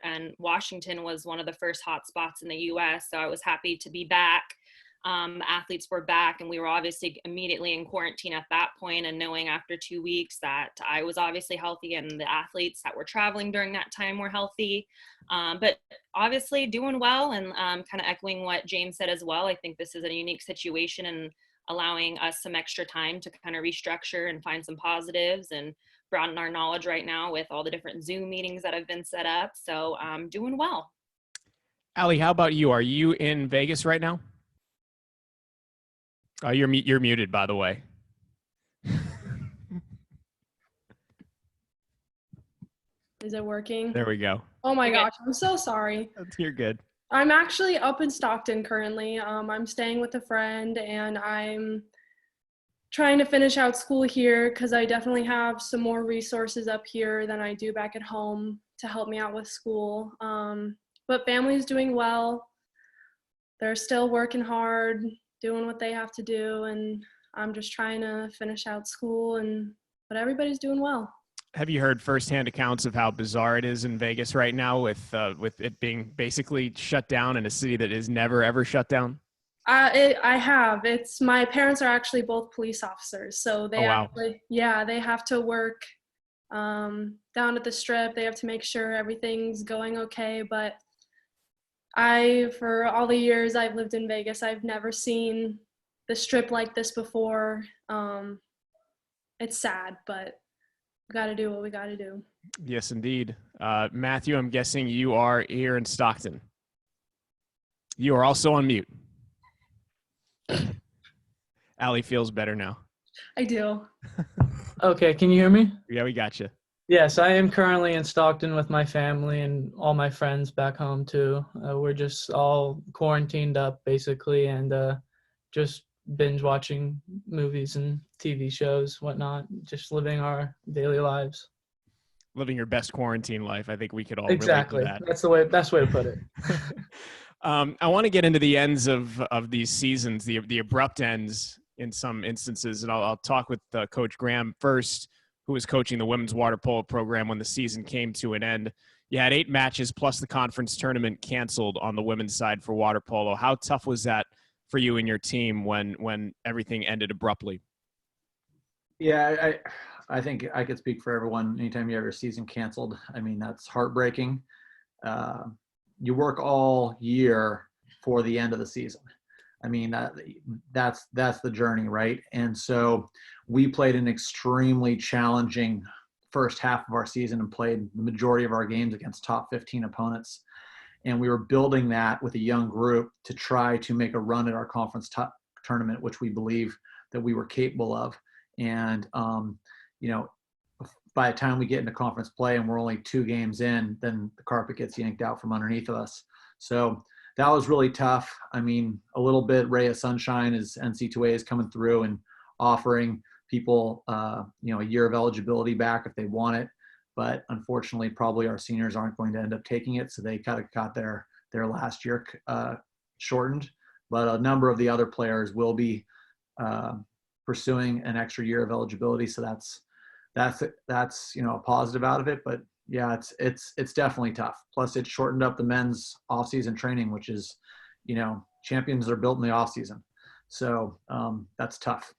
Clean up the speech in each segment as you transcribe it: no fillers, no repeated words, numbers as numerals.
and Washington was one of the first hot spots in the US. So I was happy to be back. Athletes were back, and we were obviously immediately in quarantine at that point, and knowing after 2 weeks that I was obviously healthy and the athletes that were traveling during that time were healthy. But obviously doing well, and kind of echoing what James said as well. I think this is a unique situation and allowing us some extra time to kind of restructure and find some positives and broaden our knowledge right now with all the different Zoom meetings that have been set up. So doing well. Allie, how about you? Are you in Vegas right now? Oh, you're muted, by the way. Is it working? There we go. Oh my gosh, I'm so sorry. You're good. I'm actually up in Stockton currently. I'm staying with a friend, and I'm trying to finish out school here because I definitely have some more resources up here than I do back at home to help me out with school. But family's doing well. They're still working hard, doing what they have to do, and I'm just trying to finish out school, but everybody's doing well. Have you heard firsthand accounts of how bizarre it is in Vegas right now with it being basically shut down in a city that is never ever shut down? I have. My parents are actually both police officers, so they they have to work down at the Strip. They have to make sure everything's going okay, but for all the years I've lived in Vegas, I've never seen the Strip like this before. It's sad, but we got to do what we got to do. Yes, indeed. Matthew, I'm guessing you are here in Stockton. You are also on mute. Allie feels better now. I do. Okay, can you hear me? Yeah, we got you. Yes, I am currently in Stockton with my family and all my friends back home too. We're just all quarantined up basically, and just binge watching movies and TV shows, whatnot, just living our daily lives. Living your best quarantine life. I think we could all exactly. relate to that. That's the best way to put it. I want to get into the ends of these seasons, the abrupt ends in some instances, and I'll talk with Coach Graham first, who was coaching the women's water polo program when the season came to an end. You had 8 matches plus the conference tournament canceled on the women's side for water polo. How tough was that for you and your team when everything ended abruptly? Yeah, I think I could speak for everyone. Anytime you have your season canceled, I mean, that's heartbreaking. You work all year for the end of the season. I mean, that's the journey, right? And so we played an extremely challenging first half of our season and played the majority of our games against top 15 opponents. And we were building that with a young group to try to make a run at our conference tournament, which we believe that we were capable of. And, by the time we get into conference play and we're only 2 games in, then the carpet gets yanked out from underneath of us. So that was really tough. I mean, a little bit ray of sunshine as NC2A is coming through and offering people, a year of eligibility back if they want it. But unfortunately, probably our seniors aren't going to end up taking it. So they kind of got their last year shortened. But a number of the other players will be pursuing an extra year of eligibility. So that's a positive out of it. But yeah, it's definitely tough. Plus it shortened up the men's off-season training, which is, champions are built in the off-season. So that's tough.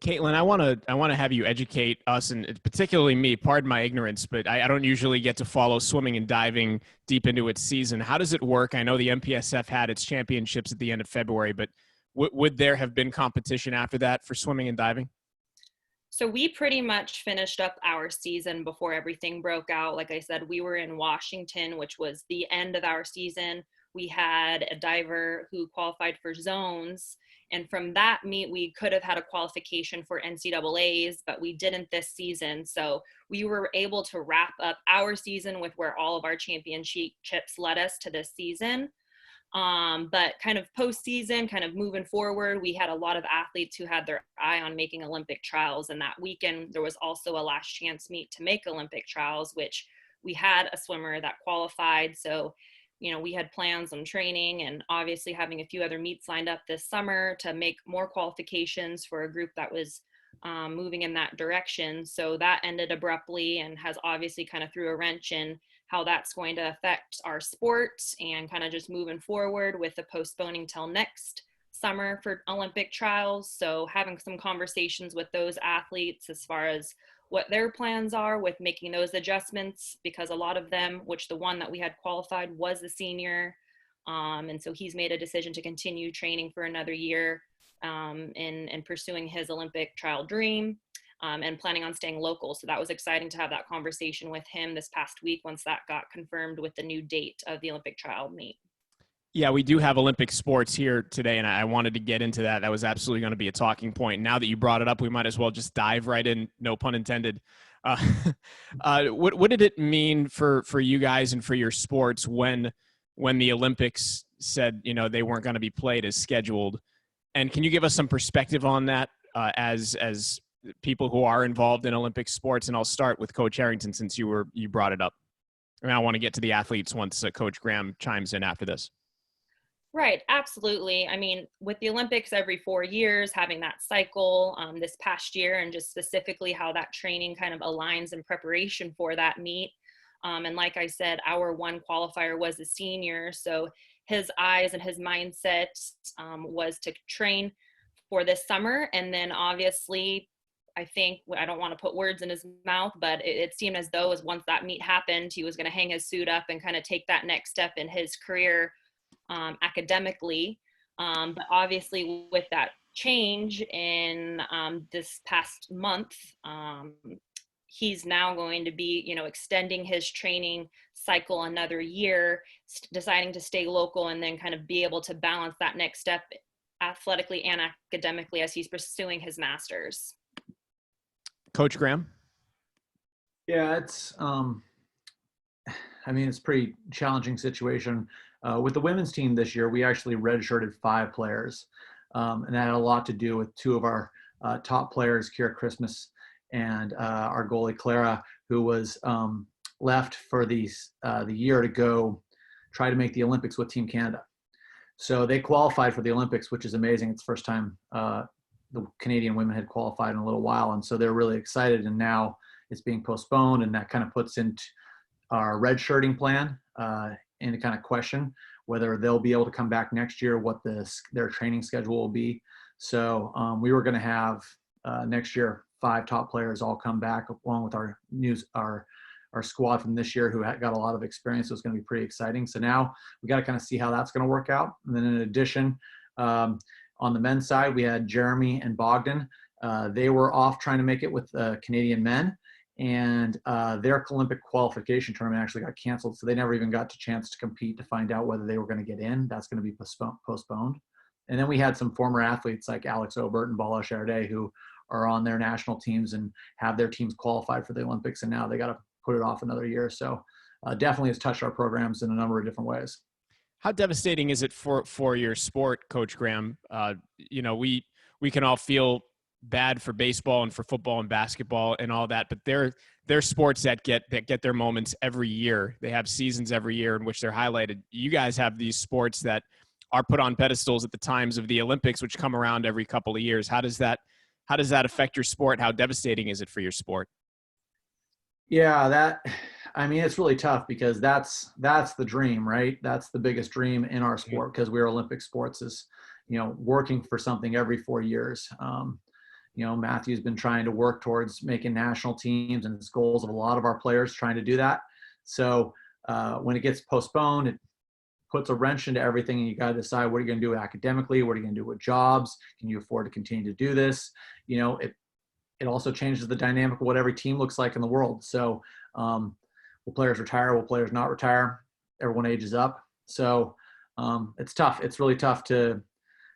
Katelyne, I want to have you educate us, and particularly me, pardon my ignorance, but I don't usually get to follow swimming and diving deep into its season. How does it work? I know the MPSF had its championships at the end of February, but would there have been competition after that for swimming and diving? So we pretty much finished up our season before everything broke out. Like I said, we were in Washington, which was the end of our season. We had a diver who qualified for zones. And from that meet, we could have had a qualification for NCAAs, but we didn't this season. So we were able to wrap up our season with where all of our championships led us to this season. But kind of postseason, kind of moving forward, we had a lot of athletes who had their eye on making Olympic trials. And that weekend, there was also a last chance meet to make Olympic trials, which we had a swimmer that qualified. So, we had plans on training and obviously having a few other meets lined up this summer to make more qualifications for a group that was moving in that direction. So that ended abruptly and has obviously kind of threw a wrench in how that's going to affect our sport and kind of just moving forward with the postponing till next summer for Olympic trials. So having some conversations with those athletes as far as what their plans are with making those adjustments, because a lot of them, which the one that we had qualified was a senior, and so he's made a decision to continue training for another year in pursuing his Olympic trial dream, and planning on staying local. So that was exciting to have that conversation with him this past week once that got confirmed with the new date of the Olympic trial meet. Yeah, we do have Olympic sports here today, and I wanted to get into that. That was absolutely going to be a talking point. Now that you brought it up, we might as well just dive right in, no pun intended. What did it mean for you guys and for your sports when the Olympics said, they weren't going to be played as scheduled? And can you give us some perspective on that as people who are involved in Olympic sports? And I'll start with Coach Herrington since you brought it up. And I want to get to the athletes once Coach Graham chimes in after this. Right, absolutely. I mean, with the Olympics every 4 years, having that cycle this past year, and just specifically how that training kind of aligns in preparation for that meet. And like I said, our one qualifier was a senior. So his eyes and his mindset was to train for this summer. And then obviously, I think, I don't want to put words in his mouth, but it seemed as though once that meet happened, he was going to hang his suit up and kind of take that next step in his career academically. But obviously with that change in this past month, he's now going to be, extending his training cycle another year, deciding to stay local and then kind of be able to balance that next step athletically and academically as he's pursuing his master's. Coach Graham? Yeah, it's it's a pretty challenging situation. With the women's team this year, we actually redshirted 5 players. And that had a lot to do with 2 of our top players, Kira Christmas and our goalie, Clara, who was left for the year to go try to make the Olympics with Team Canada. So they qualified for the Olympics, which is amazing. It's the first time the Canadian women had qualified in a little while. And so they're really excited. And now it's being postponed, and that kind of puts into our redshirting plan into kind of question whether they'll be able to come back next year, what their training schedule will be. So we were going to have next year 5 top players all come back along with our squad from this year who got a lot of experience. So it's going to be pretty exciting. So now we got to kind of see how that's going to work out. And then in addition, on the men's side, we had Jeremy and Bogdan. They were off trying to make it with Canadian men. And their Olympic qualification tournament actually got canceled, so they never even got a chance to compete to find out whether they were going to get in. That's going to be postponed. And then we had some former athletes like Alex Obert and Bala Chardet who are on their national teams and have their teams qualified for the Olympics, and now they got to put it off another year. So definitely has touched our programs in a number of different ways. How devastating is it for your sport, Coach Graham? We can all feel bad for baseball and for football and basketball and all that, but they're sports that get their moments every year. They have seasons every year in which they're highlighted. You guys have these sports that are put on pedestals at the times of the Olympics, which come around every couple of years. How does that affect your sport? How devastating is it for your sport? Yeah, it's really tough because that's the dream, right? That's the biggest dream in our sport because we're Olympic sports is, working for something every 4 years. Matthew's been trying to work towards making national teams, and it's goals of a lot of our players trying to do that. So when it gets postponed, it puts a wrench into everything, and you got to decide what are you going to do academically, what are you going to do with jobs, can you afford to continue to do this? It also changes the dynamic of what every team looks like in the world. So will players retire? Will players not retire? Everyone ages up. So it's tough. It's really tough to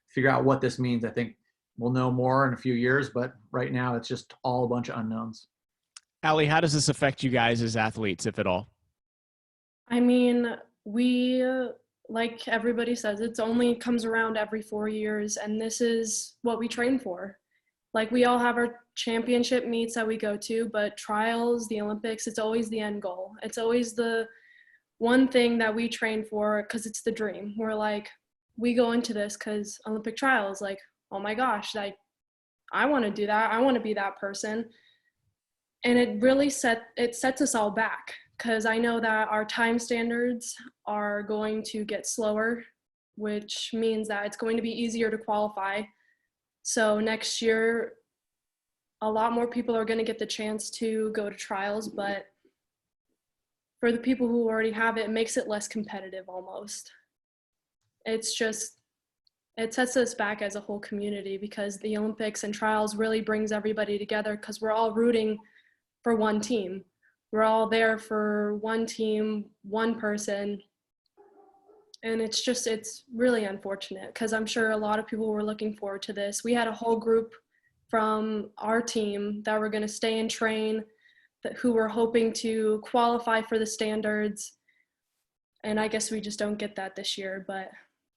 figure out what this means. I think we'll know more in a few years, but right now it's just all a bunch of unknowns. Allie, how does this affect you guys as athletes, if at all? I mean, we, like everybody says, it's only comes around every 4 years, and this is what we train for. Like, we all have our championship meets that we go to, but trials, the Olympics, it's always the end goal. It's always the one thing that we train for because it's the dream. We're like, we go into this because Olympic trials, like, oh my gosh, I want to do that. I want to be that person. And it really sets us all back because I know that our time standards are going to get slower, which means that it's going to be easier to qualify. So next year, a lot more people are going to get the chance to go to trials, but for the people who already have it, it makes it less competitive almost. It's just, it sets us back as a whole community because the Olympics and trials really brings everybody together because we're all rooting for one team. We're all there for one team, one person. And it's really unfortunate because I'm sure a lot of people were looking forward to this. We had a whole group from our team that were going to stay and train, who were hoping to qualify for the standards. And I guess we just don't get that this year, but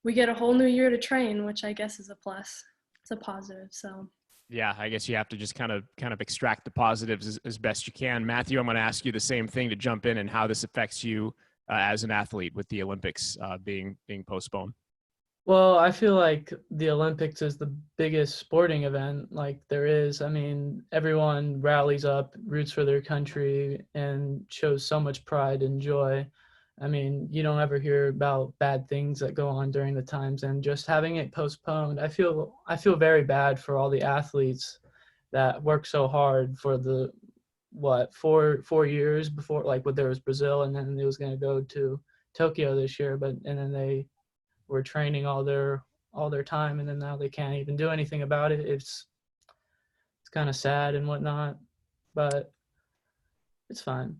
we get a whole new year to train, which I guess is a plus. It's a positive, so. Yeah, I guess you have to just kind of extract the positives as best you can. Matthew, I'm going to ask you the same thing to jump in and how this affects you as an athlete with the Olympics being postponed. Well, I feel like the Olympics is the biggest sporting event like there is. I mean, everyone rallies up, roots for their country, and shows so much pride and joy. I mean, you don't ever hear about bad things that go on during the times, and just having it postponed, I feel very bad for all the athletes that work so hard for the 4 years before, like when there was Brazil, and then it was going to go to Tokyo this year, and then they were training all their time, and then now they can't even do anything about it. It's kind of sad and whatnot, but it's fine.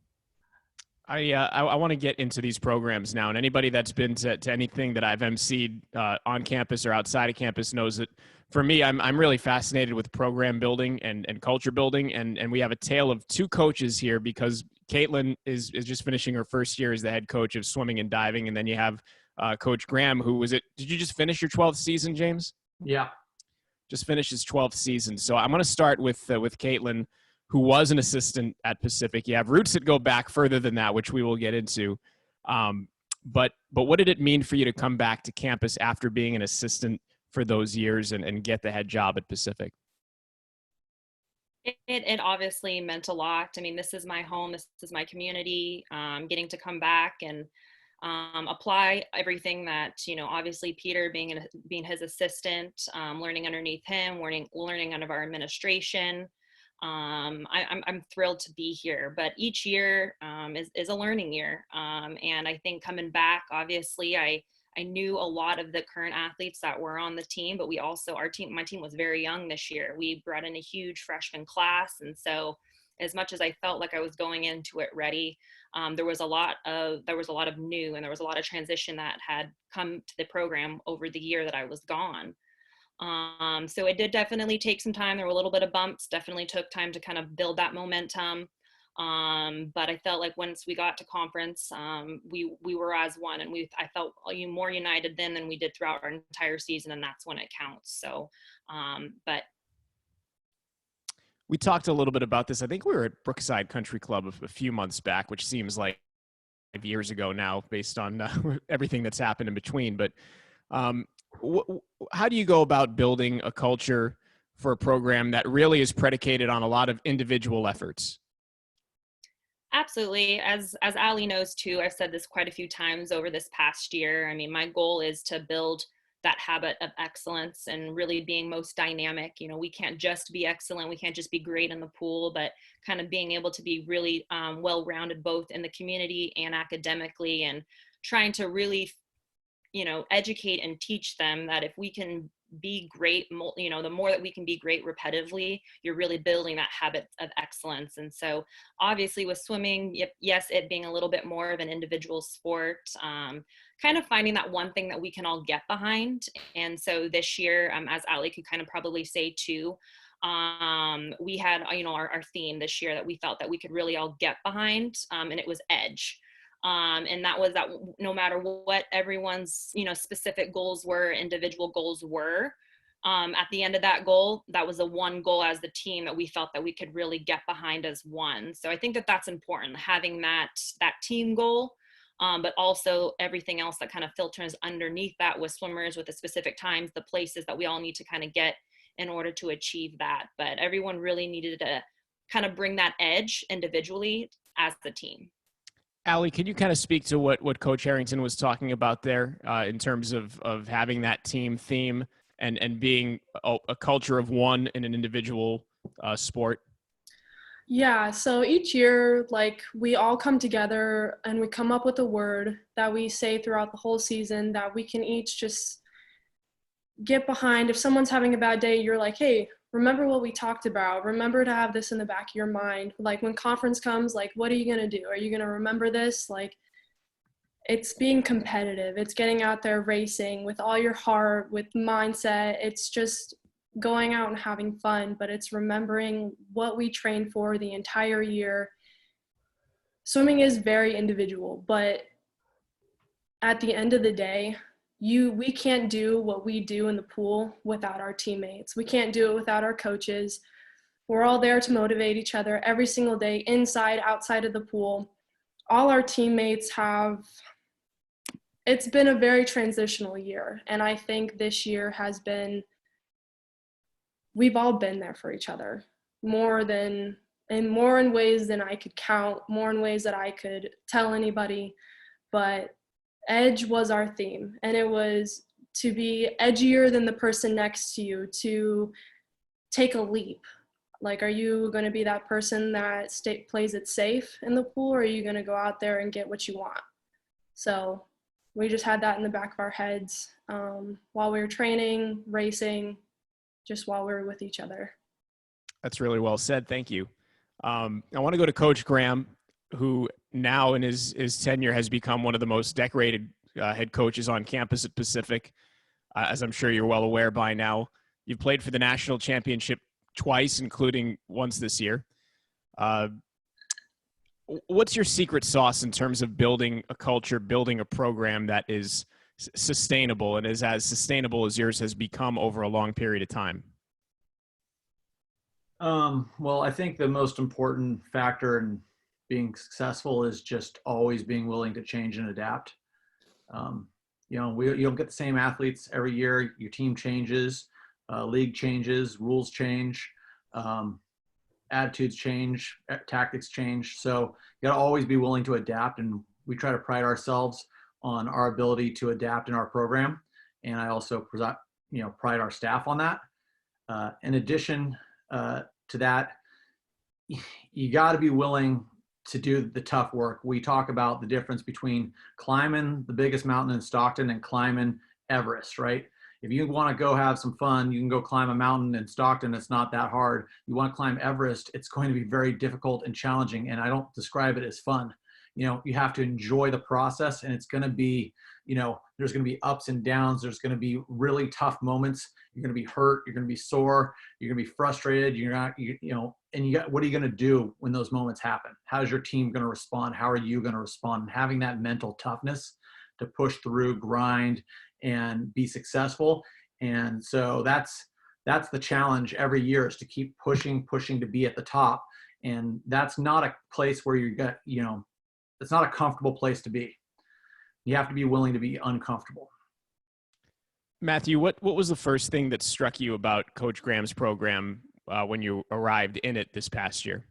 I want to get into these programs now, and anybody that's been to anything that I've emceed on campus or outside of campus knows that for me, I'm really fascinated with program building and culture building, and we have a tale of two coaches here because Katelyne is just finishing her first year as the head coach of swimming and diving, and then you have Coach Graham, who was it? Did you just finish your 12th season, James? Yeah. Just finished his 12th season. So I'm going to start with Katelyne, who was an assistant at Pacific. You have roots that go back further than that, which we will get into. But what did it mean for you to come back to campus after being an assistant for those years and get the head job at Pacific? It obviously meant a lot. I mean, this is my home. This is my community. Getting to come back and apply everything that, obviously Peter being his assistant, learning underneath him, learning under our administration. I'm thrilled to be here, but each year is a learning year. And I think coming back, obviously I knew a lot of the current athletes that were on the team, but my team was very young this year. We brought in a huge freshman class. And so as much as I felt like I was going into it ready, there was a lot of new, and there was a lot of transition that had come to the program over the year that I was gone. So it did definitely take some time. There were a little bit of bumps, definitely took time to kind of build that momentum. But I felt like once we got to conference, we were as one, and I felt more united then than we did throughout our entire season, and that's when it counts. So, but we talked a little bit about this. I think we were at Brookside Country Club a few months back, which seems like 5 years ago now based on everything that's happened in between. But how do you go about building a culture for a program that really is predicated on a lot of individual efforts? Absolutely. As Allie knows too, I've said this quite a few times over this past year. I mean, my goal is to build that habit of excellence and really being most dynamic. We can't just be excellent. We can't just be great in the pool, but kind of being able to be really well-rounded both in the community and academically, and trying to really, educate and teach them that if we can be great, the more that we can be great repetitively, you're really building that habit of excellence. And so obviously with swimming, yes, it being a little bit more of an individual sport, kind of finding that one thing that we can all get behind. And so this year, as Allie could kind of probably say too, we had, our theme this year that we felt that we could really all get behind, and it was edge. And that was that no matter what everyone's, specific goals were, individual goals were, at the end of that goal, that was the one goal as the team that we felt that we could really get behind as one. So I think that that's important, having that team goal, but also everything else that kind of filters underneath that with swimmers, with the specific times, the places that we all need to kind of get in order to achieve that. But everyone really needed to kind of bring that edge individually as the team. Allie, can you kind of speak to what Coach Herrington was talking about there in terms of having that team theme and being a culture of one in an individual sport? Yeah, so each year, like, we all come together and we come up with a word that we say throughout the whole season that we can each just get behind. If someone's having a bad day, you're like, hey, remember what we talked about. Remember to have this in the back of your mind. Like, when conference comes, like, what are you going to do? Are you going to remember this? Like, it's being competitive. It's getting out there racing with all your heart, with mindset. It's just going out and having fun, but it's remembering what we trained for the entire year. Swimming is very individual, but at the end of the day, we can't do what we do in the pool without our teammates. We can't do it without our coaches. We're all there to motivate each other every single day, inside, outside of the pool. All our teammates it's been a very transitional year, and I think this year has been, we've all been there for each other more in ways than I could count, more in ways that I could tell anybody. But edge was our theme, and it was to be edgier than the person next to you, to take a leap. Like, are you going to be that person that plays it safe in the pool, or are you going to go out there and get what you want? So we just had that in the back of our heads while we were training, racing, just while we were with each other. That's really well said. Thank you. I want to go to Coach Graham, who now in his tenure has become one of the most decorated head coaches on campus at Pacific, as I'm sure you're well aware by now. You've played for the national championship twice, including once this year. What's your secret sauce in terms of building a culture, building a program that is sustainable and is as sustainable as yours has become over a long period of time? Well, I think the most important factor in being successful is just always being willing to change and adapt. You don't get the same athletes every year. Your team changes, league changes, rules change, attitudes change, tactics change. So you got to always be willing to adapt. And we try to pride ourselves on our ability to adapt in our program. And I also pride our staff on that. In addition to that, you got to be willing to do the tough work. We talk about the difference between climbing the biggest mountain in Stockton and climbing Everest, right? If you want to go have some fun, you can go climb a mountain in Stockton. It's not that hard. You want to climb Everest, it's going to be very difficult and challenging. And I don't describe it as fun. You have to enjoy the process, and it's going to be, there's going to be ups and downs. There's going to be really tough moments. You're going to be hurt. You're going to be sore. You're going to be frustrated. What are you going to do when those moments happen? How's your team going to respond? How are you going to respond? And having that mental toughness to push through, grind, and be successful. And so that's the challenge every year, is to keep pushing to be at the top. And that's not a place where it's not a comfortable place to be. You have to be willing to be uncomfortable. Matthew, what was the first thing that struck you about Coach Graham's program when you arrived in it this past year?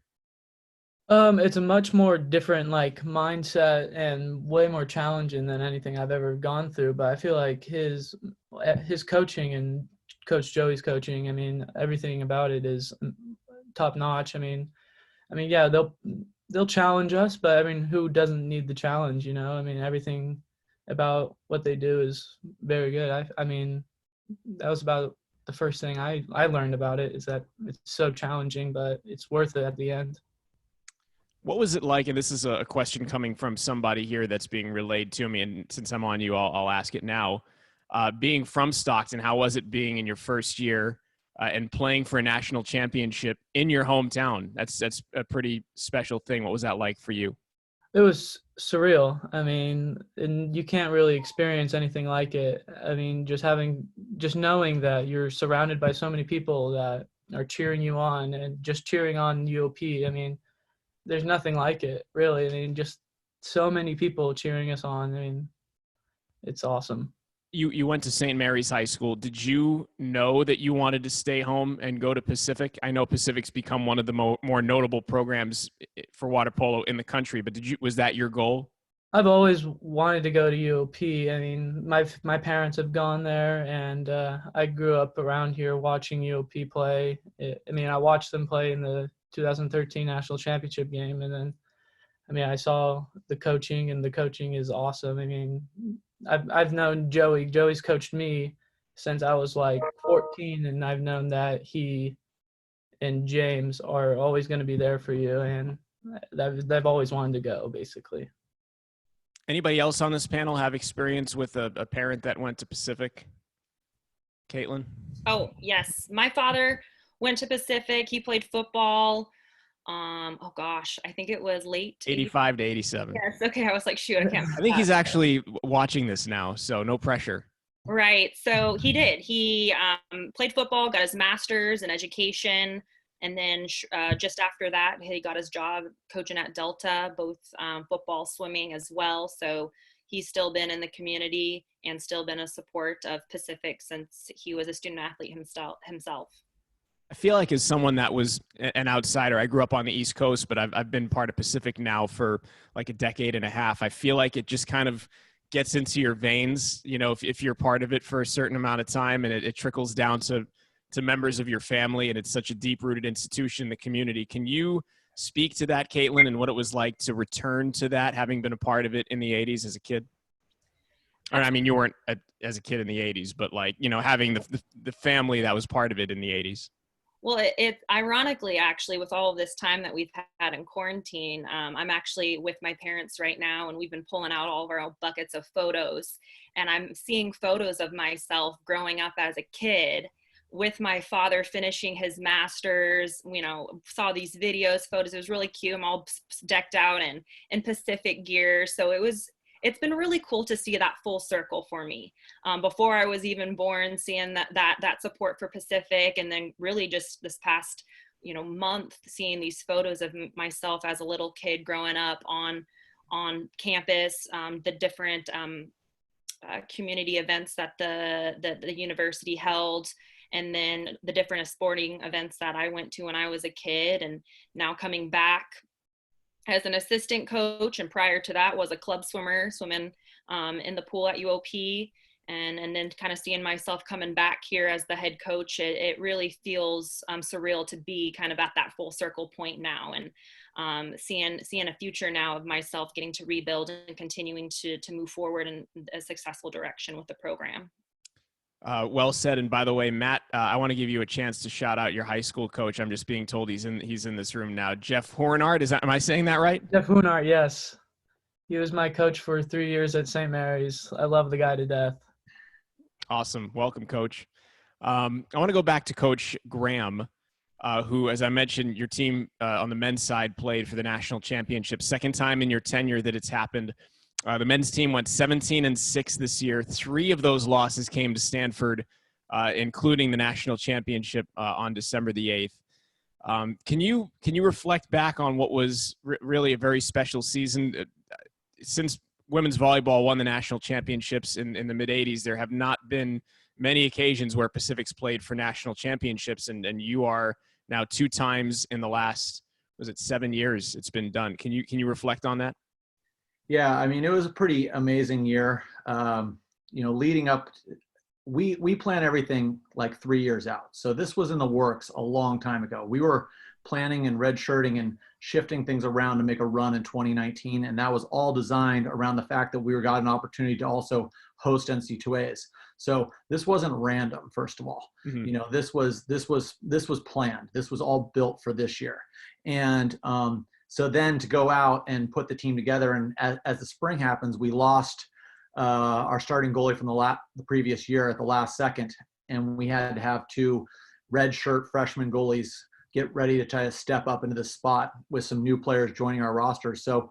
It's a much more different mindset and way more challenging than anything I've ever gone through. But I feel like his coaching and Coach Joey's coaching, everything about it is top notch. Yeah, they'll challenge us, but who doesn't need the challenge? Everything about what they do is very good. That was about the first thing I learned about it, is that it's so challenging, but it's worth it at the end. What was it like, and this is a question coming from somebody here that's being relayed to me, and since I'm on you, I'll ask it now. Being from Stockton, how was it being in your first year and playing for a national championship in your hometown? That's a pretty special thing. What was that like for you? It was surreal. And you can't really experience anything like it. Just knowing that you're surrounded by so many people that are cheering you on and just cheering on UOP. There's nothing like it, really. Just so many people cheering us on. It's awesome. You went to St. Mary's High School. Did you know that you wanted to stay home and go to Pacific? I know Pacific's become one of the more notable programs for water polo in the country, but was that your goal? I've always wanted to go to UOP. I mean, my parents have gone there, and I grew up around here watching UOP play. I watched them play in the 2013 National Championship game, and then, I saw the coaching, and the coaching is awesome. I mean, I've known Joey. Joey's coached me since I was like 14, and I've known that he and James are always going to be there for you, and they've always wanted to go, basically. Anybody else on this panel have experience with a parent that went to Pacific? Katelyne? Oh, yes. My father went to Pacific. He played football. Oh gosh, I think it was late 85 to 87. Yes. Okay. I was like, shoot, I can't. I think he's actually watching this now, so no pressure. Right. So he did. He played football, got his master's in education, and then just after that, he got his job coaching at Delta, both football, swimming as well. So he's still been in the community and still been a support of Pacific since he was a student athlete himself. I feel like as someone that was an outsider, I grew up on the East Coast, but I've been part of Pacific now for like a decade and a half. I feel like it just kind of gets into your veins, if you're part of it for a certain amount of time, and it trickles down to members of your family, and it's such a deep-rooted institution in the community. Can you speak to that, Katelyne, and what it was like to return to that, having been a part of it in the 80s as a kid? Or, I mean, you weren't as a kid in the 80s, but having the family that was part of it in the 80s. Well, it ironically, actually, with all of this time that we've had in quarantine, I'm actually with my parents right now, and we've been pulling out all of our buckets of photos, and I'm seeing photos of myself growing up as a kid with my father finishing his master's. Saw these videos, photos. It was really cute. I'm all decked out in Pacific gear. So it's been really cool to see that full circle for me. Before I was even born, seeing that support for Pacific, and then really just this past, month, seeing these photos of myself as a little kid growing up on campus, the different community events that the university held, and then the different sporting events that I went to when I was a kid, and now coming back as an assistant coach, and prior to that was a club swimmer, swimming in the pool at UOP, and then kind of seeing myself coming back here as the head coach. It really feels surreal to be kind of at that full circle point now, and seeing a future now of myself getting to rebuild and continuing to move forward in a successful direction with the program. Well said. And by the way, Matt, I want to give you a chance to shout out your high school coach. I'm just being told he's in this room now. Jeff Hornard, am I saying that right? Jeff Hornard, yes. He was my coach for 3 years at St. Mary's. I love the guy to death. Awesome. Welcome, Coach. I want to go back to Coach Graham, who, as I mentioned, your team on the men's side played for the national championship. Second time in your tenure that it's happened. The men's team went 17-6 this year. 3 of those losses came to Stanford, including the national championship on December the 8th. Can you reflect back on what was really a very special season? Since women's volleyball won the national championships in the mid-'80s, there have not been many occasions where Pacific's played for national championships, and you are now 2 times in the last, was it 7 years it's been done. Can you reflect on that? Yeah, I mean, it was a pretty amazing year. Leading up, we plan everything like 3 years out. So this was in the works a long time ago. We were planning and redshirting and shifting things around to make a run in 2019. And that was all designed around the fact that we got an opportunity to also host NC2As. So this wasn't random, first of all. Mm-hmm. This was planned. This was all built for this year. And so then to go out and put the team together, and as the spring happens, we lost our starting goalie from the previous year at the last second, and we had to have 2 redshirt freshman goalies get ready to try to step up into the spot with some new players joining our roster. So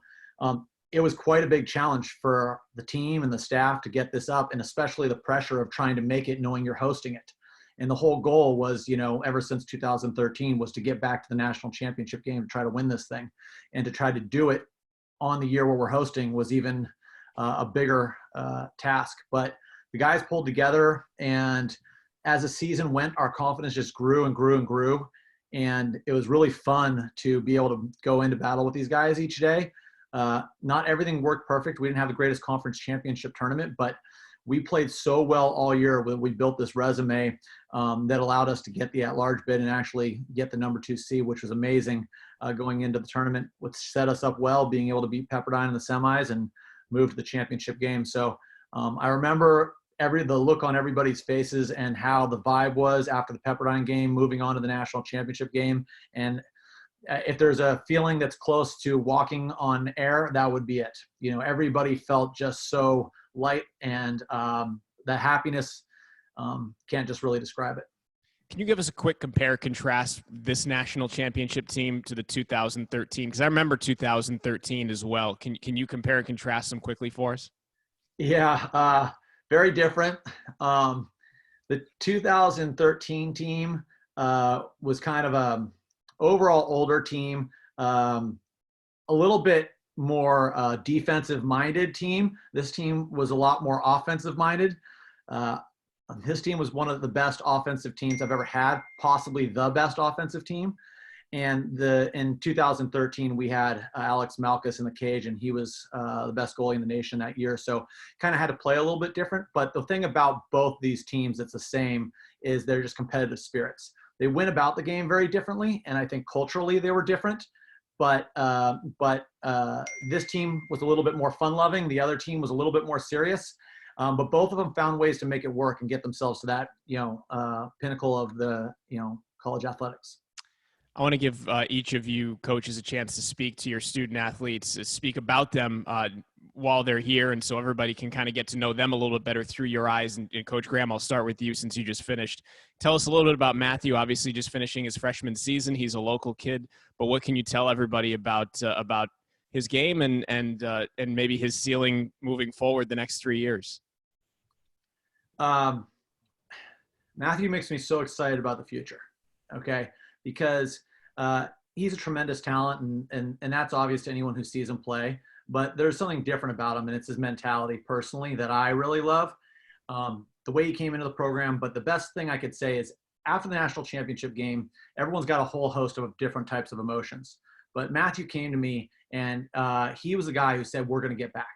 it was quite a big challenge for the team and the staff to get this up, and especially the pressure of trying to make it knowing you're hosting it. And the whole goal was, ever since 2013, was to get back to the national championship game, to try to win this thing. And to try to do it on the year where we're hosting was even a bigger task. But the guys pulled together, and as the season went, our confidence just grew and grew and grew. And it was really fun to be able to go into battle with these guys each day. Not everything worked perfect. We didn't have the greatest conference championship tournament, but we played so well all year when we built this resume that allowed us to get the at-large bid and actually get the number 2 seed, which was amazing going into the tournament, which set us up well, being able to beat Pepperdine in the semis and move to the championship game. So I remember the look on everybody's faces and how the vibe was after the Pepperdine game, moving on to the national championship game. And if there's a feeling that's close to walking on air, that would be it. Everybody felt just so light, and the happiness can't just really describe it. Can you give us a quick compare contrast this national championship team to the 2013? Because I remember 2013 as well. Can you compare and contrast them quickly for us? Yeah, very different. The 2013 team was kind of a overall older team, a little bit more defensive-minded team. This team was a lot more offensive-minded. This team was one of the best offensive teams I've ever had, possibly the best offensive team. And in 2013, we had Alex Malkus in the cage, and he was the best goalie in the nation that year. So kind of had to play a little bit different. But the thing about both these teams that's the same is they're just competitive spirits. They went about the game very differently, and I think culturally they were different. But this team was a little bit more fun-loving. The other team was a little bit more serious. But both of them found ways to make it work and get themselves to that, pinnacle of the, college athletics. I want to give each of you coaches a chance to speak to your student athletes, speak about them while they're here, and so everybody can kind of get to know them a little bit better through your eyes. And Coach Graham, I'll start with you since you just finished. Tell us a little bit about Matthew, obviously just finishing his freshman season. He's a local kid, but what can you tell everybody about his game and maybe his ceiling moving forward the next 3 years? Matthew makes me so excited about the future, okay? Because he's a tremendous talent, and that's obvious to anyone who sees him play. But there's something different about him, and it's his mentality personally that I really love. The way he came into the program, but the best thing I could say is after the national championship game, everyone's got a whole host of different types of emotions. But Matthew came to me, and he was the guy who said, we're going to get back.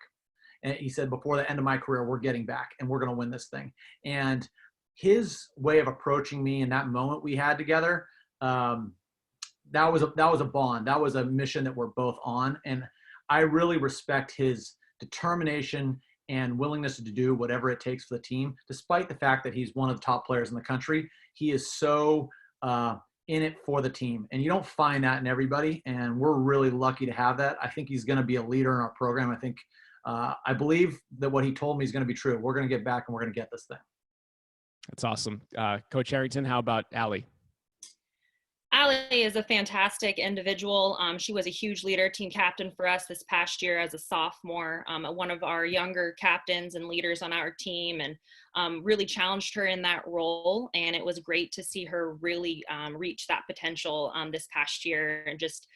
And he said, before the end of my career, we're getting back, and we're going to win this thing. And his way of approaching me in that moment we had together, that was a bond. That was a mission that we're both on. And I really respect his determination and willingness to do whatever it takes for the team, despite the fact that he's one of the top players in the country. He is so in it for the team. And you don't find that in everybody. And we're really lucky to have that. I think he's going to be a leader in our program. I believe that what he told me is going to be true. We're going to get back and we're going to get this thing. That's awesome. Coach Herrington, how about Allie? Allie is a fantastic individual. She was a huge leader, team captain for us this past year as a sophomore, one of our younger captains and leaders on our team, and really challenged her in that role. And it was great to see her really reach that potential this past year, and just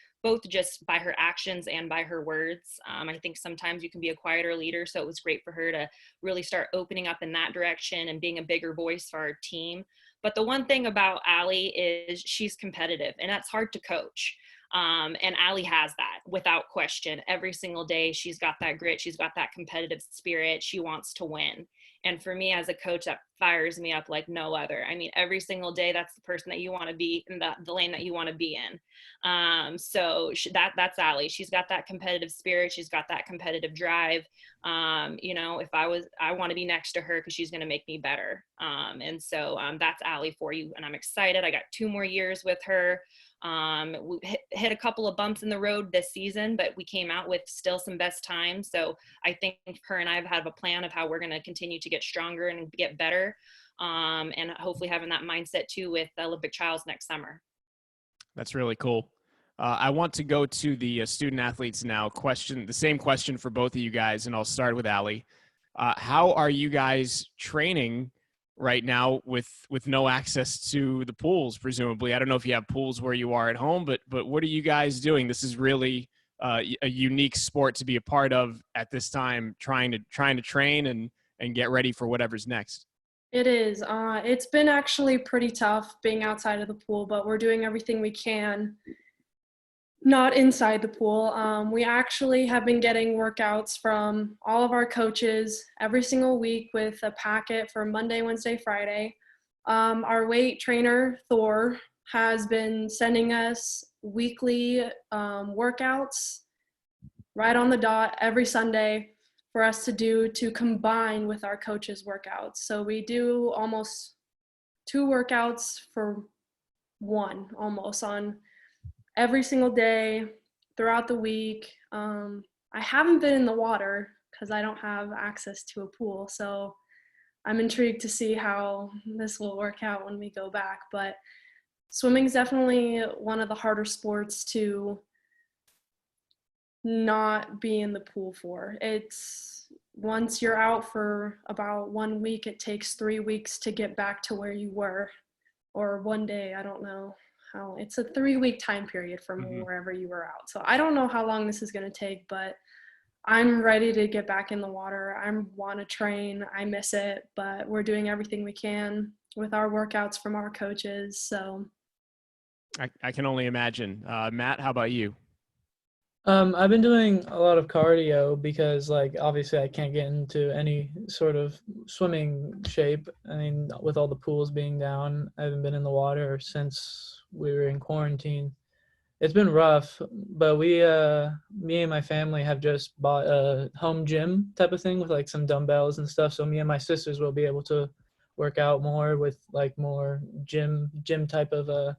by her actions and by her words. I think sometimes you can be a quieter leader, so it was great for her to really start opening up in that direction and being a bigger voice for our team. But the one thing about Allie is she's competitive, and that's hard to coach. And Allie has that without question. Every single day, she's got that grit. She's got that competitive spirit. She wants to win. And for me as a coach, that fires me up like no other. I mean, every single day, that's the person that you want to be in, the lane that you want to be in. That's Allie. She's got that competitive spirit. She's got that competitive drive. If I want to be next to her because she's going to make me better. That's Allie for you. And I'm excited. I got 2 more years with her. We hit a couple of bumps in the road this season, but we came out with still some best times. So I think her and I have a plan of how we're going to continue to get stronger and get better. And hopefully having that mindset too with Olympic trials next summer. That's really cool. I want to go to the student athletes now. The same question for both of you guys, and I'll start with Allie. How are you guys training right now with no access to the pools, presumably? I don't know if you have pools where you are at home, but what are you guys doing? This is really a unique sport to be a part of at this time, trying to train and get ready for whatever's next. It is. It's been actually pretty tough being outside of the pool, but we're doing everything we can not inside the pool. We actually have been getting workouts from all of our coaches every single week with a packet for Monday, Wednesday, Friday. Our weight trainer, Thor, has been sending us weekly workouts right on the dot every Sunday for us to do to combine with our coaches' workouts. So we do almost 2 workouts for one, almost on every single day throughout the week. I haven't been in the water because I don't have access to a pool. So I'm intrigued to see how this will work out when we go back. But swimming is definitely one of the harder sports to not be in the pool for. It's once you're out for about 1 week, it takes 3 weeks to get back to where you were, or one day, I don't know how. It's a 3-week time period from wherever you were out. So I don't know how long this is going to take, but I'm ready to get back in the water. I want to train. I miss it, but we're doing everything we can with our workouts from our coaches. So I can only imagine. Matt, how about you? I've been doing a lot of cardio because, like, obviously I can't get into any sort of swimming shape. I mean, with all the pools being down, I haven't been in the water since we were in quarantine. It's been rough, but me and my family have just bought a home gym type of thing with like some dumbbells and stuff. So me and my sisters will be able to work out more with like more gym type of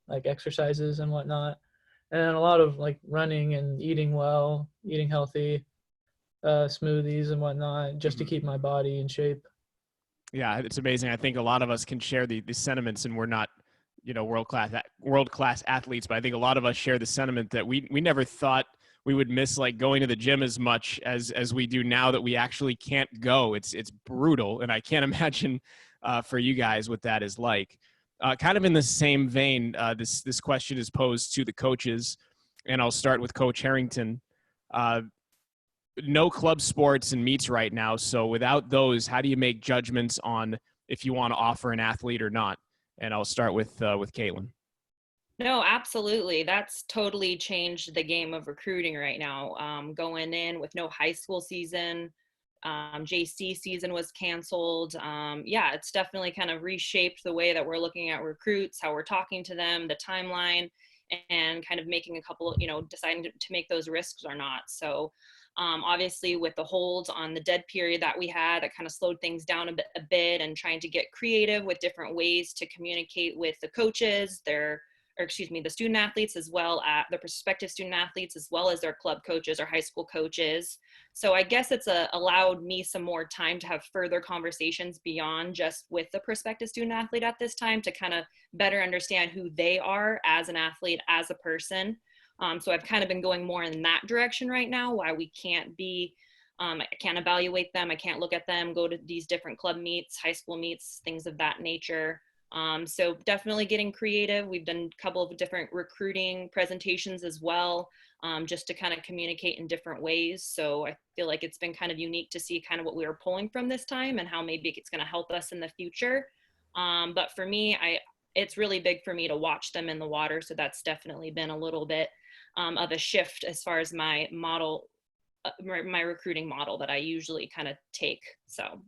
like exercises and whatnot. And a lot of like running and eating well, eating healthy, smoothies and whatnot, just to keep my body in shape. Yeah, it's amazing. I think a lot of us can share the sentiments, and we're not, world class athletes, but I think a lot of us share the sentiment that we never thought we would miss like going to the gym as much as we do now that we actually can't go. It's brutal, and I can't imagine for you guys what that is like. Kind of in the same vein, this question is posed to the coaches, and I'll start with Coach Herrington. No club sports and meets right now, so without those, how do you make judgments on if you want to offer an athlete or not? And I'll start with Katelyne. No, absolutely. That's totally changed the game of recruiting right now. Going in with no high school season, JC season was canceled. Yeah, it's definitely kind of reshaped the way that we're looking at recruits, how we're talking to them, the timeline, and kind of making a couple, deciding to make those risks or not. So obviously with the holds on the dead period that we had, that kind of slowed things down a bit, and trying to get creative with different ways to communicate with the coaches, the student athletes, as well as the prospective student athletes, as well as their club coaches or high school coaches. So I guess it's allowed me some more time to have further conversations beyond just with the prospective student athlete at this time, to kind of better understand who they are as an athlete, as a person. So I've kind of been going more in that direction right now, why we can't be, I can't evaluate them, I can't look at them, go to these different club meets, high school meets, things of that nature. So definitely getting creative. We've done a couple of different recruiting presentations as well, just to kind of communicate in different ways. So I feel like it's been kind of unique to see kind of what we were pulling from this time and how maybe it's going to help us in the future. But for me, it's really big for me to watch them in the water. So that's definitely been a little bit of a shift as far as my model, my recruiting model that I usually kind of take. So.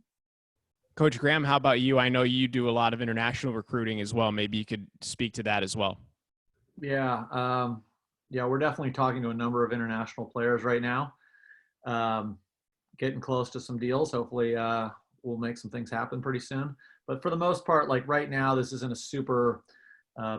Coach Graham, how about you? I know you do a lot of international recruiting as well. Maybe you could speak to that as well. Yeah. We're definitely talking to a number of international players right now. Getting close to some deals. Hopefully we'll make some things happen pretty soon. But for the most part, like right now, this isn't a super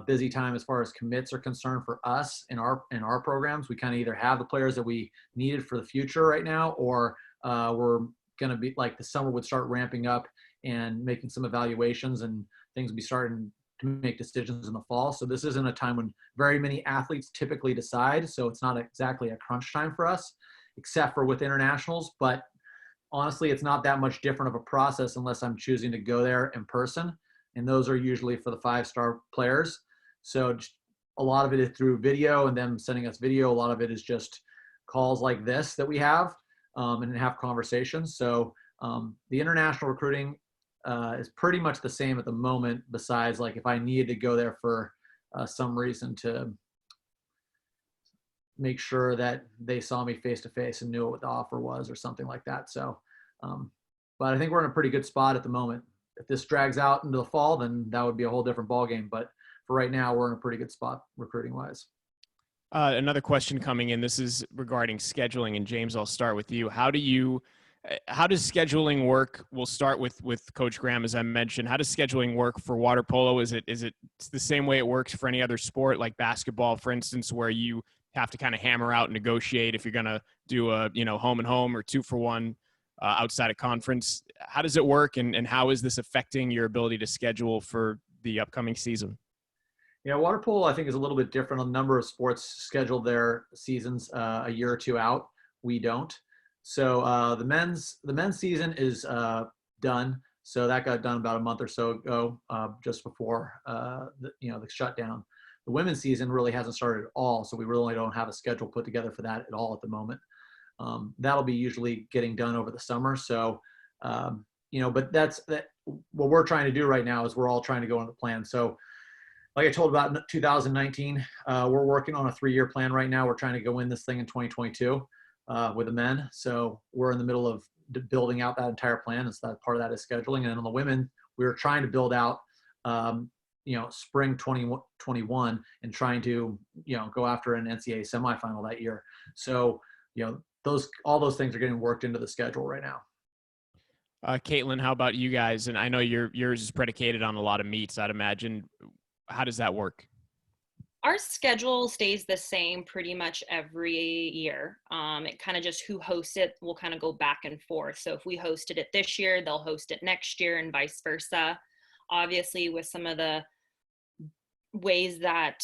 busy time as far as commits are concerned for us in our programs. We kind of either have the players that we needed for the future right now, or we're going to be like the summer would start ramping up and making some evaluations, and things will be starting to make decisions in the fall. So this isn't a time when very many athletes typically decide. So it's not exactly a crunch time for us, except for with internationals. But honestly, it's not that much different of a process unless I'm choosing to go there in person. And those are usually for the 5-star players. So a lot of it is through video and them sending us video. A lot of it is just calls like this that we have and have conversations. So The international recruiting is pretty much the same at the moment, besides like if I needed to go there for some reason to make sure that they saw me face to face and knew what the offer was or something like that. So, but I think we're in a pretty good spot at the moment. If this drags out into the fall, then that would be a whole different ballgame. But for right now, we're in a pretty good spot recruiting wise. Another question coming in. This is regarding scheduling, and James, I'll start with you. How does scheduling work? We'll start with Coach Graham, as I mentioned. How does scheduling work for water polo? Is it the same way it works for any other sport, like basketball, for instance, where you have to kind of hammer out and negotiate if you're going to do a home and home or 2-for-1 outside of conference? How does it work, and how is this affecting your ability to schedule for the upcoming season? Yeah, water polo I think is a little bit different. A number of sports schedule their seasons a year or two out. We don't. So the men's season is done. So that got done about a month or so ago, just before the shutdown. The women's season really hasn't started at all, so we really don't have a schedule put together for that at all at the moment. That'll be usually getting done over the summer. So but that's what we're trying to do right now is we're all trying to go on the plan. So like I told about 2019, we're working on a 3-year plan right now. We're trying to go win this thing in 2022 with the men. So we're in the middle of building out that entire plan. And so that part of that is scheduling. And then on the women, we were trying to build out, spring 2021 and trying to, go after an NCAA semifinal that year. So, all those things are getting worked into the schedule right now. Katelyne, how about you guys? And I know yours is predicated on a lot of meets, I'd imagine. How does that work? Our schedule stays the same pretty much every year. It kind of just who hosts it will kind of go back and forth. So if we hosted it this year, they'll host it next year and vice versa. Obviously, with some of the ways that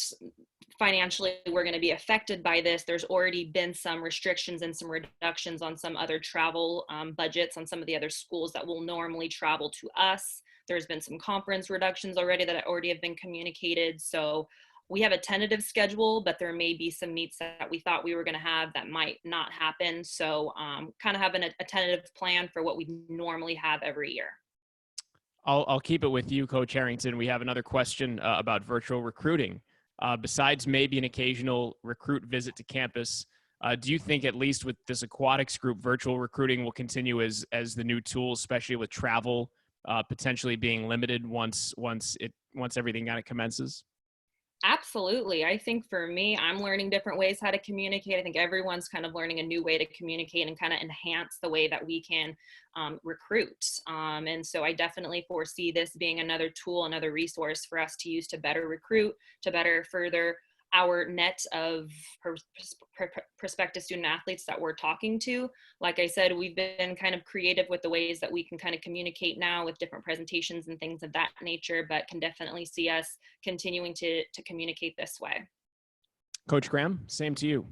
financially we're going to be affected by this, there's already been some restrictions and some reductions on some other travel budgets on some of the other schools that will normally travel to us. There's been some conference reductions already that already have been communicated. So we have a tentative schedule, but there may be some meets that we thought we were going to have that might not happen. So kind of having a tentative plan for what we normally have every year. I'll keep it with you, Coach Herrington. We have another question about virtual recruiting. Besides maybe an occasional recruit visit to campus, do you think, at least with this aquatics group, virtual recruiting will continue as the new tool, especially with travel potentially being limited once everything kind of commences? Absolutely. I think for me, I'm learning different ways how to communicate. I think everyone's kind of learning a new way to communicate and kind of enhance the way that we can recruit. And so I definitely foresee this being another tool, another resource for us to use to better recruit, to better further our net of prospective student athletes that we're talking to. Like I said, we've been kind of creative with the ways that we can kind of communicate now with different presentations and things of that nature, but can definitely see us continuing to communicate this way. Coach Graham, same to you.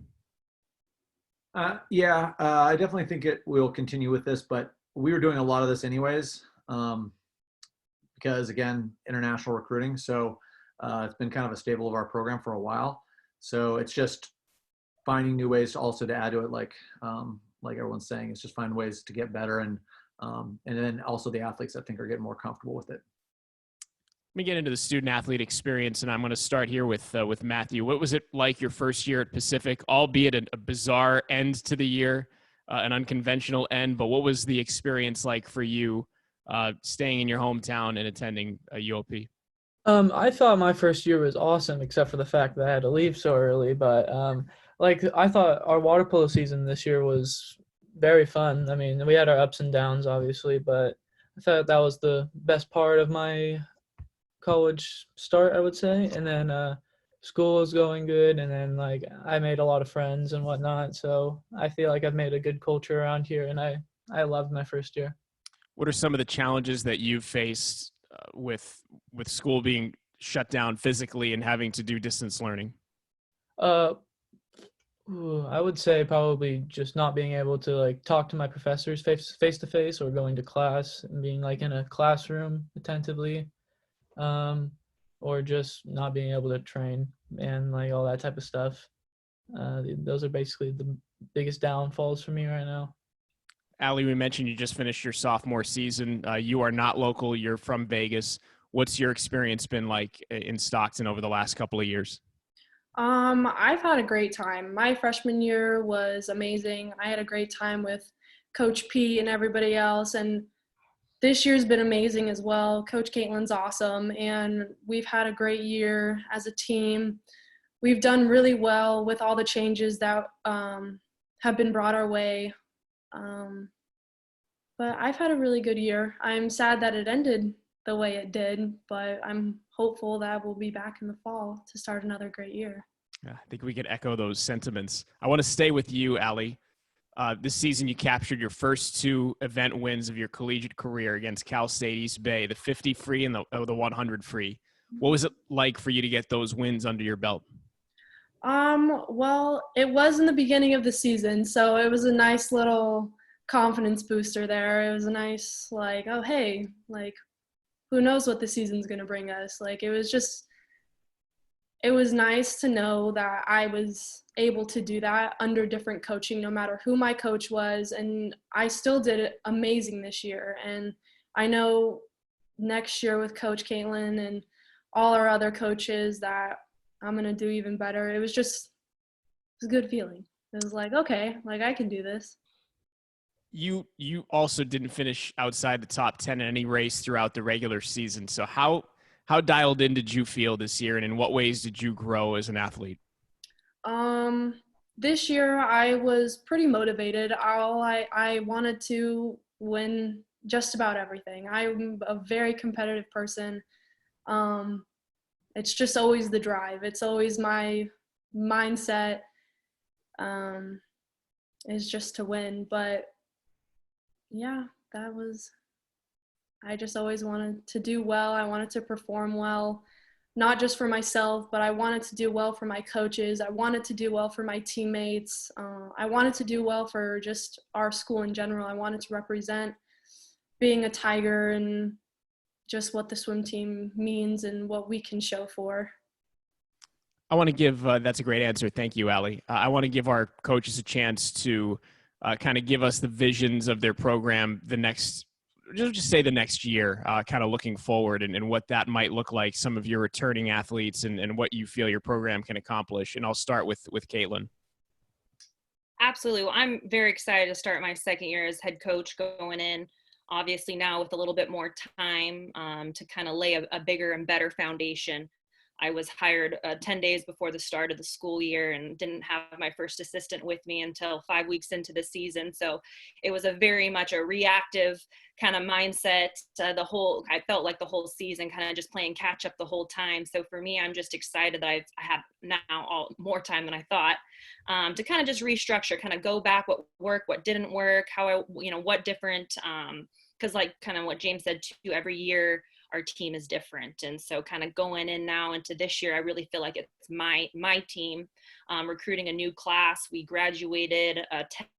I definitely think it will continue with this, but we were doing a lot of this anyways, because again, international recruiting. So it's been kind of a staple of our program for a while. So it's just finding new ways to also to add to it, like everyone's saying, it's just find ways to get better, and then also the athletes I think are getting more comfortable with it. Let me get into the student athlete experience, and I'm going to start here with Matthew. What was it like your first year at Pacific, albeit a bizarre end to the year, an unconventional end, but what was the experience like for you staying in your hometown and attending UOP? I thought my first year was awesome, except for the fact that I had to leave so early. But I thought our water polo season this year was very fun. I mean, we had our ups and downs, obviously, but I thought that was the best part of my college start, I would say. And then school was going good, and then I made a lot of friends and whatnot. So I feel like I've made a good culture around here, and I loved my first year. What are some of the challenges that you've faced with school being shut down physically and having to do distance learning? I would say probably just not being able to talk to my professors face to face, or going to class and being in a classroom attentively, or just not being able to train and all that type of stuff. Those are basically the biggest downfalls for me right now. Allie, we mentioned you just finished your sophomore season. You are not local. You're from Vegas. What's your experience been like in Stockton over the last couple of years? I've had a great time. My freshman year was amazing. I had a great time with Coach P and everybody else, and this year's been amazing as well. Coach Katelyne's awesome, and we've had a great year as a team. We've done really well with all the changes that have been brought our way. But I've had a really good year. I'm sad that it ended the way it did, but I'm hopeful that we'll be back in the fall to start another great year. Yeah, I think we could echo those sentiments. I want to stay with you, Allie. This season, you captured your first 2 event wins of your collegiate career against Cal State East Bay, the 50 free and the 100 free. What was it like for you to get those wins under your belt? Well, it was in the beginning of the season, so it was a nice little confidence booster there. It was a nice, like, oh, hey, like, who knows what the season's going to bring us. Like, it was nice to know that I was able to do that under different coaching, no matter who my coach was. And I still did it amazing this year. And I know next year with Coach Katelyne and all our other coaches that I'm going to do even better. It was a good feeling. It was like, okay, like I can do this. You also didn't finish outside the top 10 in any race throughout the regular season. So how dialed in did you feel this year, and in what ways did you grow as an athlete? This year I was pretty motivated. I wanted to win just about everything. I'm a very competitive person. It's just always the drive. It's always my mindset is just to win. But yeah, I just always wanted to do well. I wanted to perform well, not just for myself, but I wanted to do well for my coaches. I wanted to do well for my teammates. I wanted to do well for just our school in general. I wanted to represent being a Tiger and just what the swim team means and what we can show for. I want to give that's a great answer. Thank you, Allie. I want to give our coaches a chance to kind of give us the visions of their program the next year, kind of looking forward and what that might look like, some of your returning athletes and what you feel your program can accomplish. And I'll start with Katelyne. Absolutely. I'm very excited to start my second year as head coach going in. Obviously now with a little bit more time to kind of lay a bigger and better foundation. I was hired 10 days before the start of the school year and didn't have my first assistant with me until 5 weeks into the season. So it was a very much a reactive kind of mindset. I felt like the whole season kind of just playing catch up the whole time. So for me, I'm just excited that I have now more time than I thought to kind of just restructure, kind of go back, what worked, what didn't work, what different, because like kind of what James said too, every year our team is different. And so kind of going in now into this year, I really feel like it's my team, recruiting a new class. We graduated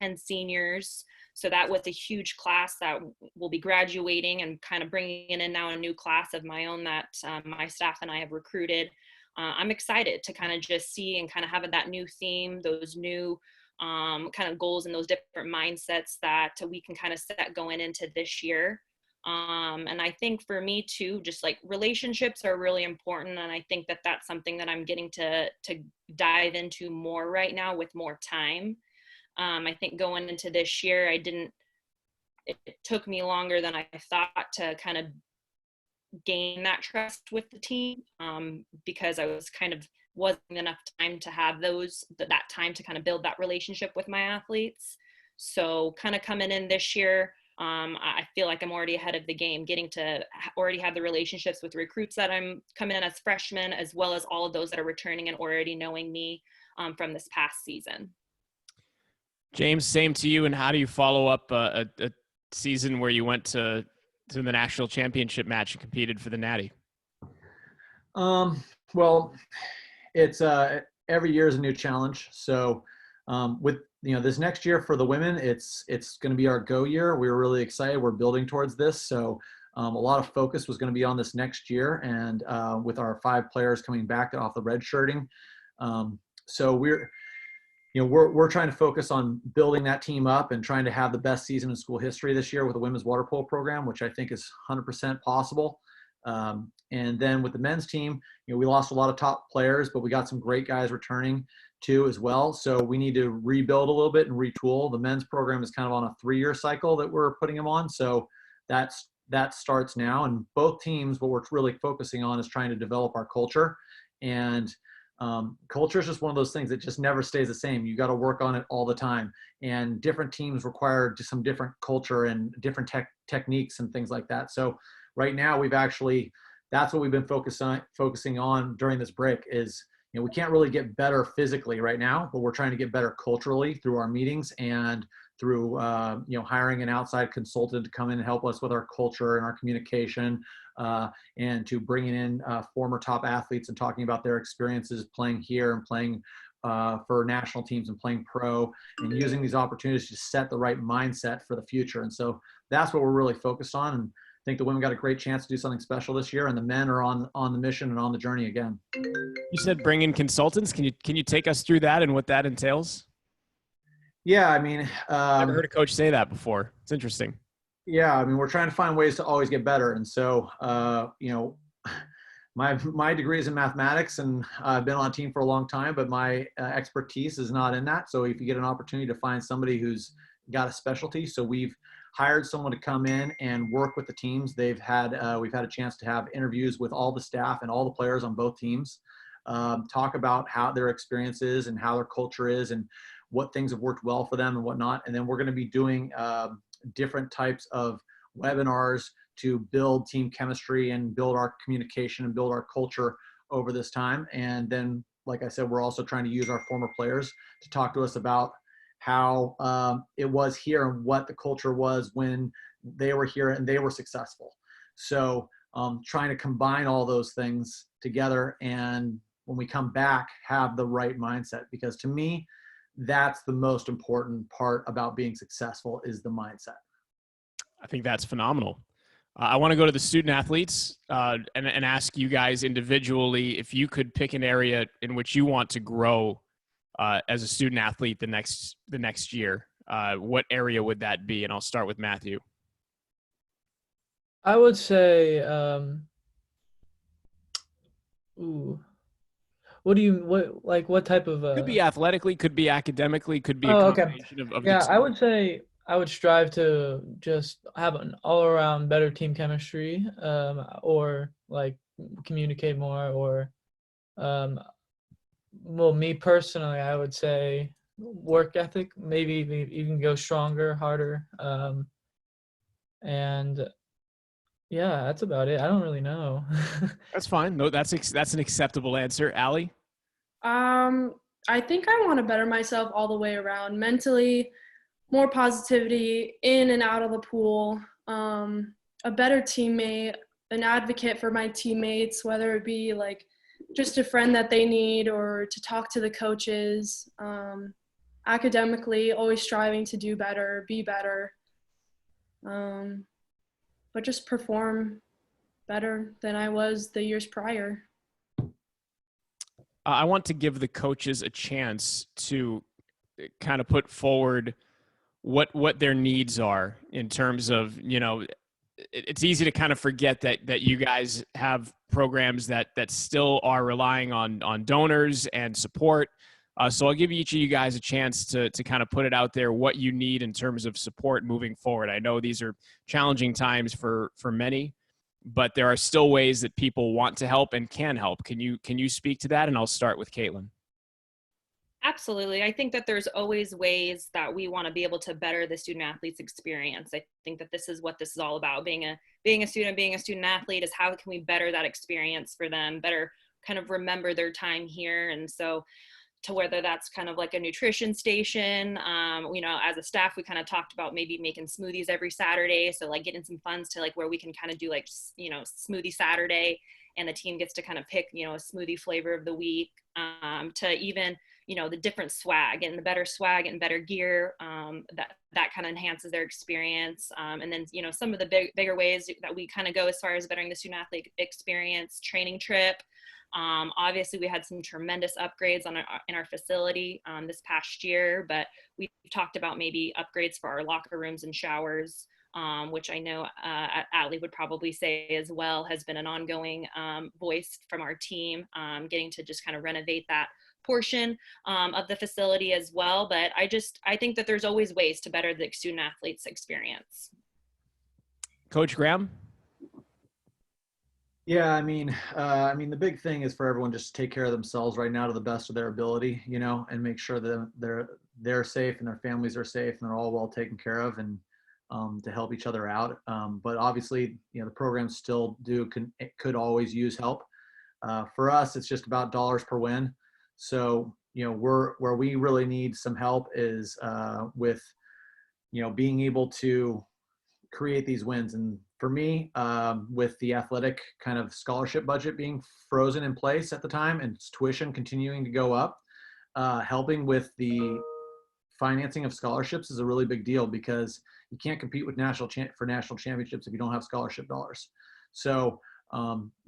10 seniors. So that was a huge class that will be graduating and kind of bringing in now a new class of my own that my staff and I have recruited. I'm excited to kind of just see and kind of having that new theme, those new kind of goals and those different mindsets that we can kind of set going into this year. And I think for me too, just like relationships are really important. And I think that that's something that I'm getting to dive into more right now with more time. I think going into this year, it took me longer than I thought to kind of gain that trust with the team, because I wasn't enough time to have that time to kind of build that relationship with my athletes. So kind of coming in this year, I feel like I'm already ahead of the game, getting to already have the relationships with recruits that I'm coming in as freshmen, as well as all of those that are returning and already knowing me from this past season. James, same to you. And how do you follow up a season where you went to the national championship match and competed for the Natty? Well, it's every year is a new challenge. So with this next year for the women, it's going to be our go year. We're really excited. We're building towards this. So a lot of focus was going to be on this next year, and with our 5 players coming back off the red shirting. So we're trying to focus on building that team up and trying to have the best season in school history this year with the women's water polo program, which I think is 100% possible. And then with the men's team, we lost a lot of top players, but we got some great guys returning too as well. So we need to rebuild a little bit and retool. The men's program is kind of on a 3-year cycle that we're putting them on. So that starts now. And both teams, what we're really focusing on is trying to develop our culture. And culture is just one of those things that just never stays the same. You got to work on it all the time. And different teams require just some different culture and different techniques and things like that. So right now that's what we've been focusing on during this break is, we can't really get better physically right now, but we're trying to get better culturally through our meetings and through, hiring an outside consultant to come in and help us with our culture and our communication, and to bringing in former top athletes and talking about their experiences playing here and playing for national teams and playing pro, and using these opportunities to set the right mindset for the future. And so that's what we're really focused on. And I think the women got a great chance to do something special this year, and the men are on the mission and on the journey again. You said bring in consultants. Can you take us through that and what that entails? Yeah, Never heard a coach say that before. It's interesting. Yeah, we're trying to find ways to always get better. And so, my degree is in mathematics, and I've been on a team for a long time, but my expertise is not in that. So if you get an opportunity to find somebody who's got a specialty, so we've hired someone to come in and work with the teams. We've had a chance to have interviews with all the staff and all the players on both teams, talk about how their experience is and how their culture is and what things have worked well for them and whatnot. And then we're going to be doing different types of webinars to build team chemistry and build our communication and build our culture over this time. And then, like I said, we're also trying to use our former players to talk to us about how it was here and what the culture was when they were here and they were successful. So trying to combine all those things together, and when we come back, have the right mindset, because to me, that's the most important part about being successful is the mindset. I think that's phenomenal. I want to go to the student athletes and ask you guys individually if you could pick an area in which you want to grow as a student athlete the next year. What area would that be? And I'll start with Matthew. I would say, what type of could be athletically, could be academically, could be a combination of yeah, the two. I would say I would strive to just have an all-around better team chemistry, or like communicate more, or well, me personally, I would say work ethic, maybe even go stronger, harder, and yeah, that's about it. I don't really know. That's fine. No, that's an acceptable answer. Allie? I think I want to better myself all the way around. Mentally, more positivity in and out of the pool, a better teammate, an advocate for my teammates, whether it be like just a friend that they need or to talk to the coaches. Academically, always striving to do better, be better, but just perform better than I was the years prior. I want to give the coaches a chance to kind of put forward what their needs are in terms of, it's easy to kind of forget that you guys have programs that still are relying on donors and support. So I'll give each of you guys a chance to kind of put it out there, what you need in terms of support moving forward. I know these are challenging times for many, but there are still ways that people want to help and can help. Can you speak to that? And I'll start with Katelyne. Absolutely. I think that there's always ways that we want to be able to better the student athlete's experience. I think that this is what this is all about. Being a student athlete is how can we better that experience for them, better kind of remember their time here. And so to whether that's kind of like a nutrition station, as a staff, we kind of talked about maybe making smoothies every Saturday. So like getting some funds to like where we can kind of do like, smoothie Saturday, and the team gets to kind of pick, a smoothie flavor of the week, to even, the different swag, getting the better swag and better gear, that kind of enhances their experience. And then, some of the bigger ways that we kind of go as far as bettering the student athlete experience, training trip, Obviously, we had some tremendous upgrades in our facility this past year, but we've talked about maybe upgrades for our locker rooms and showers, which I know Allie would probably say as well has been an ongoing voice from our team, getting to just kind of renovate that portion of the facility as well. But I think that there's always ways to better the student athletes experience. Coach Graham? Yeah, I mean, the big thing is for everyone just to take care of themselves right now to the best of their ability, and make sure that they're safe and their families are safe and they're all well taken care of, and to help each other out. But obviously, the programs still could always use help. For us, it's just about dollars per win. So, where we really need some help is with, being able to create these wins. And for me, with the athletic kind of scholarship budget being frozen in place at the time and tuition continuing to go up, helping with the financing of scholarships is a really big deal, because you can't compete with national championships if you don't have scholarship dollars. So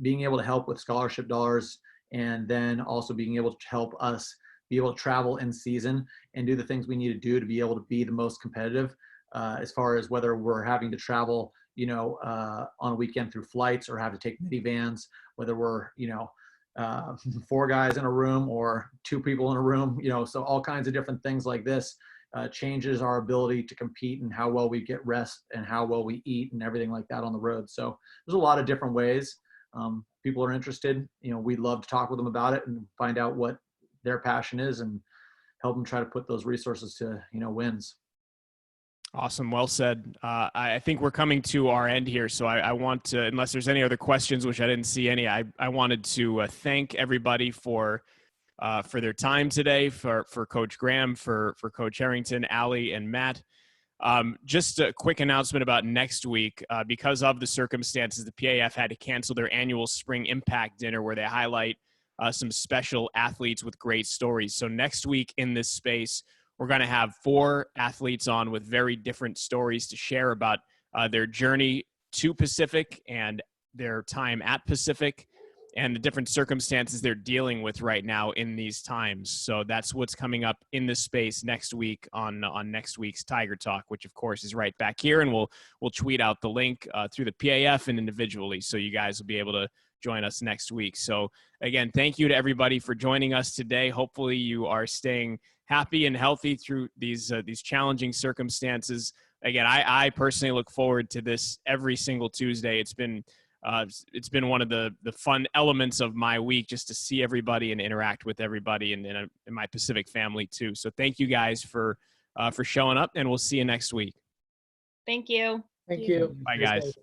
being able to help with scholarship dollars, and then also being able to help us be able to travel in season and do the things we need to do to be able to be the most competitive, as far as whether we're having to travel, on a weekend through flights, or have to take minivans, whether we're, 4 guys in a room or 2 people in a room, so all kinds of different things like this changes our ability to compete and how well we get rest and how well we eat and everything like that on the road. So there's a lot of different ways. People are interested, we'd love to talk with them about it and find out what their passion is and help them try to put those resources to, wins. Awesome. Well said. I think we're coming to our end here. So I want to, unless there's any other questions, which I didn't see any, I wanted to thank everybody for their time today, for Coach Graham, for Coach Herrington, Allie, and Matt. Just a quick announcement about next week. Because of the circumstances, the PAF had to cancel their annual Spring Impact Dinner, where they highlight some special athletes with great stories. So next week in this space, we're going to have 4 athletes on with very different stories to share about their journey to Pacific and their time at Pacific and the different circumstances they're dealing with right now in these times. So that's what's coming up in this space next week on next week's Tiger Talk, which of course is right back here, and we'll tweet out the link through the PAF and individually, so you guys will be able to join us next week. So again, thank you to everybody for joining us today. Hopefully you are staying happy and healthy through these challenging circumstances. Again, I personally look forward to this every single Tuesday. It's been one of the fun elements of my week, just to see everybody and interact with everybody and my Pacific family too. So thank you guys for showing up, and we'll see you next week. Thank you. Thank you. Bye, guys.